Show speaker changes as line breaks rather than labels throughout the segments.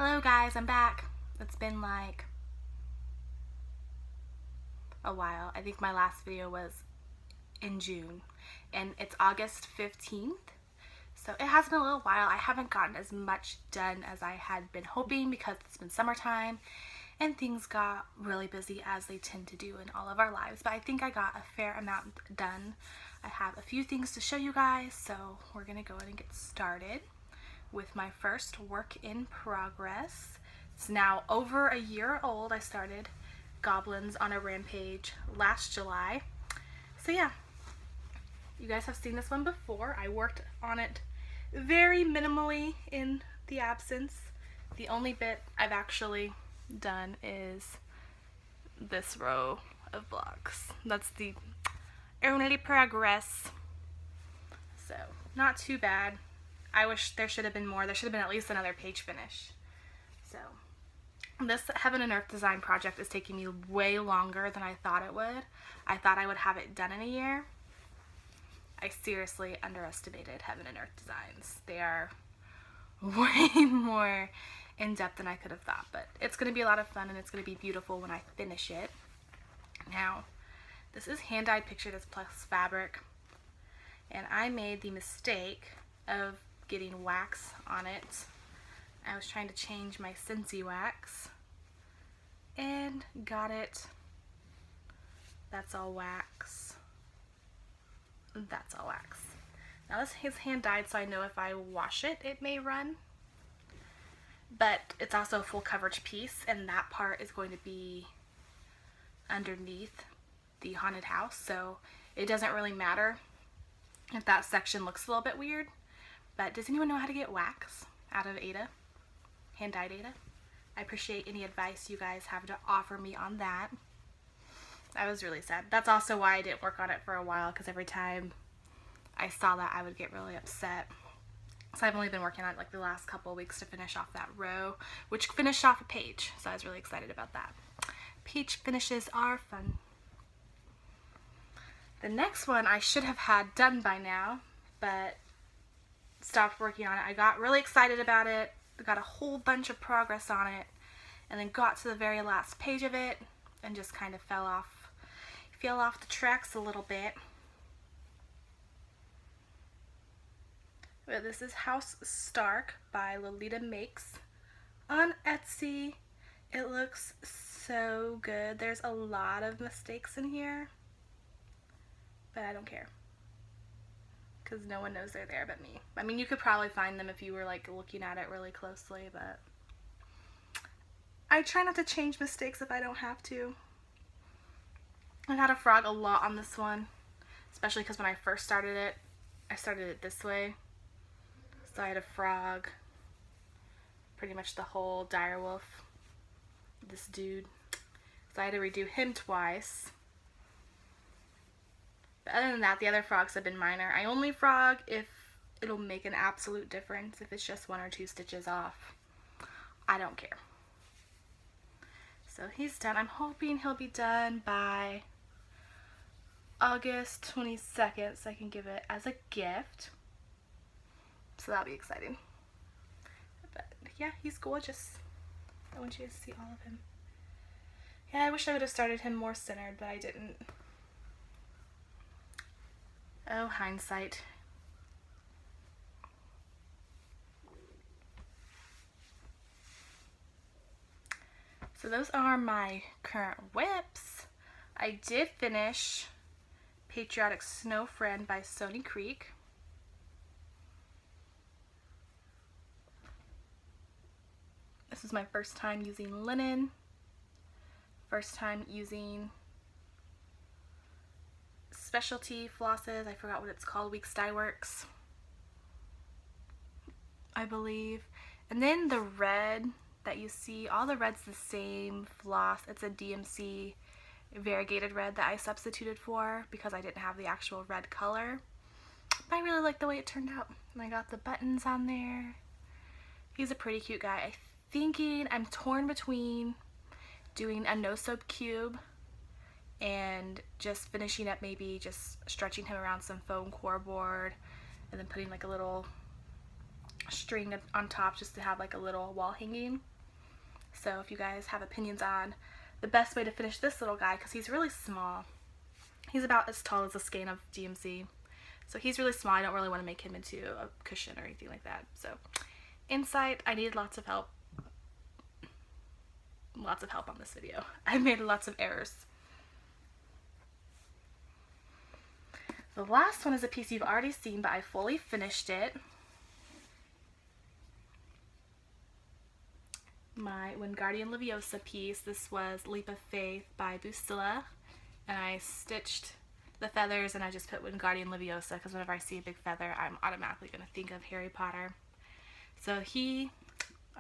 Hello guys, I'm back. It's been like a while. I think my last video was in June and it's August 15th. So it has been a little while. I haven't gotten as much done as I had been hoping because it's been summertime and things got really busy as they tend to do in all of our lives. But I think I got a fair amount done. I have a few things to show you guys, so we're gonna go ahead and get started with my first work in progress. It's now over a year old. I started Goblins on a Rampage last July. So yeah, you guys have seen this one before. I worked on it very minimally in the absence. The only bit I've actually done is this row of blocks. That's the only progress. So not too bad. I wish there should have been more. There should have been at least another page finish. So this Heaven and Earth design project is taking me way longer than I thought it would. I thought I would have it done in a year. I seriously underestimated Heaven and Earth designs. They are way more in-depth than I could have thought, but it's going to be a lot of fun and it's going to be beautiful when I finish it. Now, this is hand-dyed picture that's plus fabric, and I made the mistake of getting wax on it. I was trying to change my Scentsy wax and got it. That's all wax. That's all wax. Now this is hand dyed, so I know if I wash it, it may run. But it's also a full coverage piece, and that part is going to be underneath the haunted house, so it doesn't really matter if that section looks a little bit weird. But does anyone know how to get wax out of Ada? Hand-dyed Ada? I appreciate any advice you guys have to offer me on that. I was really sad. That's also why I didn't work on it for a while, because every time I saw that I would get really upset. So I've only been working on it like the last couple of weeks to finish off that row, which finished off a page. So I was really excited about that. Page finishes are fun. The next one I should have had done by now, but stopped working on it. I got really excited about it, got a whole bunch of progress on it, and then got to the very last page of it and just kind of fell off the tracks a little bit. But this is House Stark by Lolita Makes on Etsy. It looks so good. There's a lot of mistakes in here, but I don't care, because no one knows they're there but me. I mean, you could probably find them if you were like looking at it really closely, but I try not to change mistakes if I don't have to. I had a frog a lot on this one, especially because when I first started it, I started it this way. So I had a frog, pretty much the whole direwolf, this dude. So I had to redo him twice. But other than that, the other frogs have been minor. I only frog if it'll make an absolute difference. If it's just 1 or 2 stitches off, I don't care. So he's done. I'm hoping he'll be done by August 22nd so I can give it as a gift. So that'll be exciting. But yeah, he's gorgeous. I want you to see all of him. Yeah, I wish I would have started him more centered, but I didn't. Oh, hindsight. So those are my current whips. I did finish Patriotic Snow Friend by Stony Creek. This is my first time using linen. First time using specialty flosses. I forgot what it's called. Weeks Dye Works, I believe. And then the red that you see, all the red's the same floss. It's a DMC variegated red that I substituted for because I didn't have the actual red color. But I really like the way it turned out. And I got the buttons on there. He's a pretty cute guy. I'm torn between doing a no soap cube and just finishing up, maybe just stretching him around some foam core board and then putting like a little string on top just to have like a little wall hanging. So if you guys have opinions on the best way to finish this little guy, because he's really small. He's about as tall as a skein of GMC. So he's really small. I don't really want to make him into a cushion or anything like that. So inside, I needed lots of help. Lots of help on this video. I made lots of errors. The last one is a piece you've already seen, but I fully finished it. My Wingardium Leviosa piece. This was Leap of Faith by Busilla, and I stitched the feathers and I just put Wingardium Leviosa because whenever I see a big feather I'm automatically going to think of Harry Potter. So I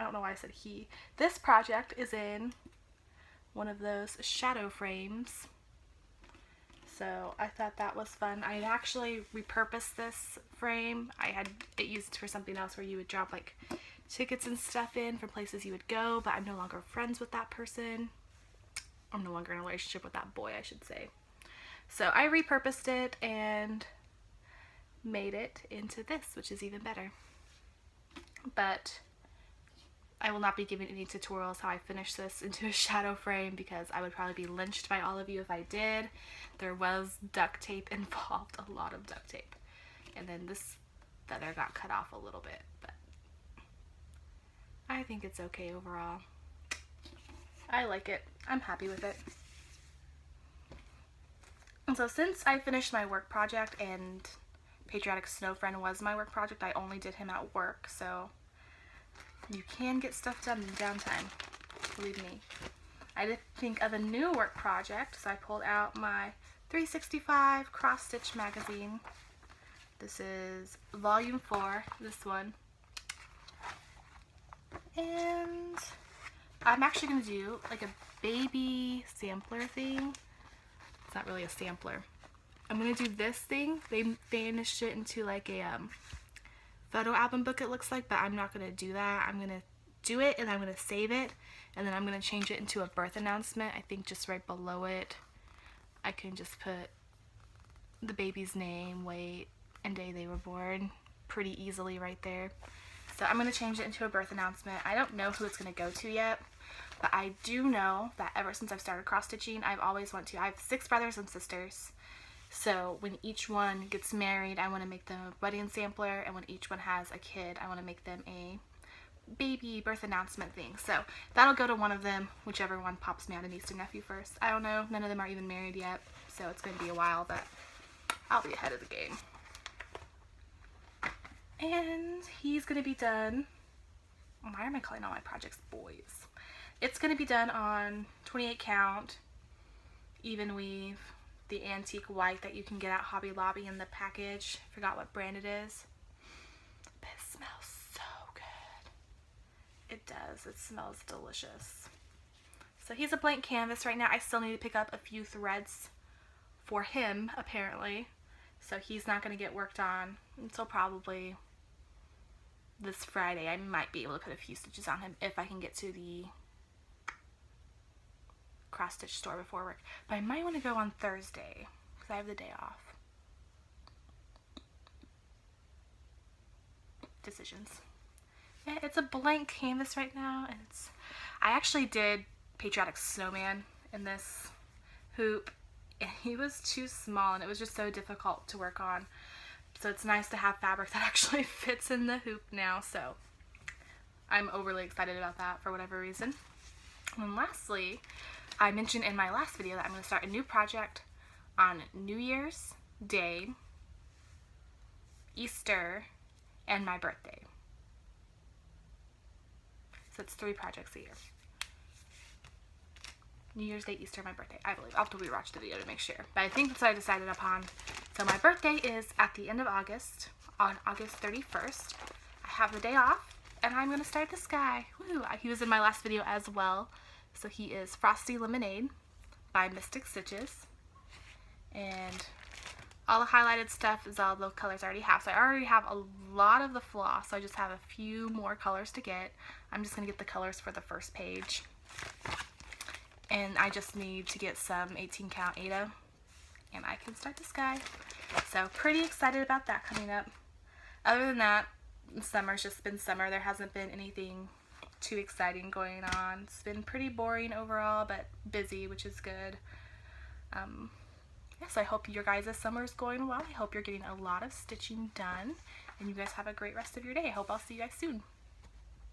don't know why I said he. This project is in one of those shadow frames. So I thought that was fun. I had actually repurposed this frame. I had it used for something else where you would drop like tickets and stuff in from places you would go, but I'm no longer friends with that person. I'm no longer in a relationship with that boy, I should say. So I repurposed it and made it into this, which is even better. But I will not be giving any tutorials how I finish this into a shadow frame because I would probably be lynched by all of you if I did. There was duct tape involved, a lot of duct tape. And then this feather got cut off a little bit, but I think it's okay overall. I like it. I'm happy with it. And so since I finished my work project and Patriotic Snow Friend was my work project, I only did him at work, so you can get stuff done in downtime, believe me. I did think of a new work project, so I pulled out my 365 cross stitch magazine. This is volume 4, this one. And I'm actually going to do like a baby sampler thing. It's not really a sampler. I'm going to do this thing. They finished it into like a photo album book, it looks like, but I'm not going to do that. I'm going to do it and I'm going to save it, and then I'm going to change it into a birth announcement. I think just right below it I can just put the baby's name, weight, and day they were born pretty easily right there. So I'm going to change it into a birth announcement. I don't know who it's going to go to yet, but I do know that ever since I've started cross stitching, I've always wanted to. I have 6 brothers and sisters. So when each one gets married, I want to make them a wedding sampler, and when each one has a kid, I want to make them a baby birth announcement thing. So that'll go to one of them, whichever one pops me out a niece or nephew first. I don't know. None of them are even married yet, so it's going to be a while, but I'll be ahead of the game. And he's going to be done. Why am I calling all my projects boys? It's going to be done on 28 count, even weave, the antique white that you can get at Hobby Lobby in the package. Forgot what brand it is. But it smells so good. It does. It smells delicious. So he's a blank canvas right now. I still need to pick up a few threads for him, apparently. So he's not going to get worked on until probably this Friday. I might be able to put a few stitches on him if I can get to the cross stitch store before work, but I might want to go on Thursday because I have the day off. Decisions. Yeah, it's a blank canvas right now, and I actually did Patriotic Snowman in this hoop, and he was too small and it was just so difficult to work on. So it's nice to have fabric that actually fits in the hoop now, so I'm overly excited about that for whatever reason. And lastly, I mentioned in my last video that I'm going to start a new project on New Year's Day, Easter, and my birthday. So it's 3 projects a year. New Year's Day, Easter, my birthday, I believe. I'll have to rewatch the video to make sure. But I think that's what I decided upon. So my birthday is at the end of August, on August 31st. I have the day off, and I'm going to start this guy. Woo! He was in my last video as well. So he is Frosty Lemonade by Mystic Stitches. And all the highlighted stuff is all the colors I already have. So I already have a lot of the floss, so I just have a few more colors to get. I'm just going to get the colors for the first page. And I just need to get some 18 count Aida, and I can start this guy. So pretty excited about that coming up. Other than that, summer's just been summer. There hasn't been anything too exciting going on. It's been pretty boring overall, but busy, which is good. Yeah, so I hope your guys' summer is going well. I hope you're getting a lot of stitching done, and you guys have a great rest of your day. I hope I'll see you guys soon.